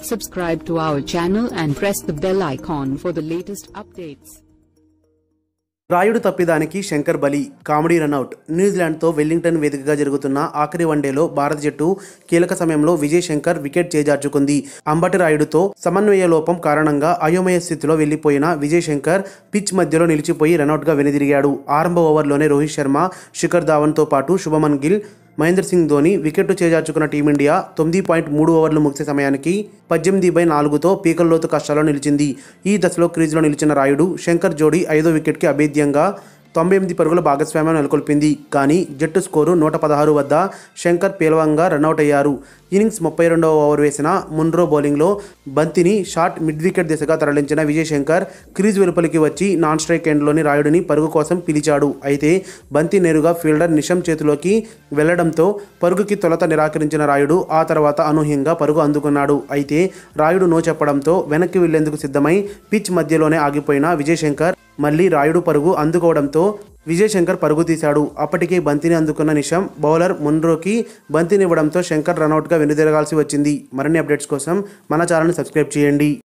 Subscribe to our channel and press the bell icon for the latest updates. Rayudu తప్పిదానికి Shankar బలి, comedy run out. న్యూజిలాండ్తో Wellington వేదికగా జరుగుతున్న ఆఖరి వన్డేలో భారత జట్టు కీలక సమయంలో విజయ్ శంకర్ వికెట్ చేజార్చుకుంది. అంబటి రాయుడుతో సమన్వయ లోపం కారణంగా అయోమయ స్థితిలో వెళ్లిపోయిన విజయ్ శంకర్ పిచ్ మధ్యలో నిలిచిపోయి రనౌట్గా వెనుదిరిగాడు. ఆరంభ ఓవర్లోనే రోహిత్ శర్మ, శిఖర్ ధావన్తో పాటు శుభమన్ గిల్, మహేంద్ర సింగ్ ధోని వికెట్టు చేజార్చుకున్న టీమిండియా 9.3 ఓవర్లు ముగిసే సమయానికి 18/4తో పీకల్లోతు కష్టాల్లో నిలిచింది. ఈ దశలో క్రీజులో నిలిచిన రాయుడు, శంకర్ జోడీ 5వ వికెట్కి అభేద్యంగా 98 పరుగుల భాగస్వామ్యం నెలకొల్పింది. కానీ జట్టు స్కోరు 116 వద్ద శంకర్ పేలవంగా రనౌట్ అయ్యారు. ఇన్నింగ్స్ 32వ ఓవర్ వేసిన మున్రో బౌలింగ్లో బంతిని షార్ట్ మిడ్ వికెట్ దిశగా తరలించిన విజయ్ శంకర్ క్రీజ్ వెలుపలికి వచ్చి నాన్ స్ట్రైక్ ఎండ్లోని రాయుడిని పరుగు కోసం పిలిచాడు. అయితే బంతి నేరుగా ఫీల్డర్ నిషమ్ చేతిలోకి వెళ్లడంతో పరుగుకి తొలుత నిరాకరించిన రాయుడు ఆ తర్వాత అనూహ్యంగా పరుగు అందుకున్నాడు. అయితే రాయుడు నో చెప్పడంతో వెనక్కి వెళ్లేందుకు సిద్ధమై పిచ్ మధ్యలోనే ఆగిపోయిన విజయ్ శంకర్ మళ్లీ రాయుడు పరుగు అందుకోవడంతో విజయ్ శంకర్ పరుగు తీశాడు. అప్పటికే బంతిని అందుకున్న నిషమ్ బౌలర్ మున్రోకి బంతినివ్వడంతో శంకర్ రనౌట్గా వెనుదిరగాల్సి వచ్చింది. మరిన్ని అప్డేట్స్ కోసం మన ఛానల్ని సబ్స్క్రైబ్ చేయండి.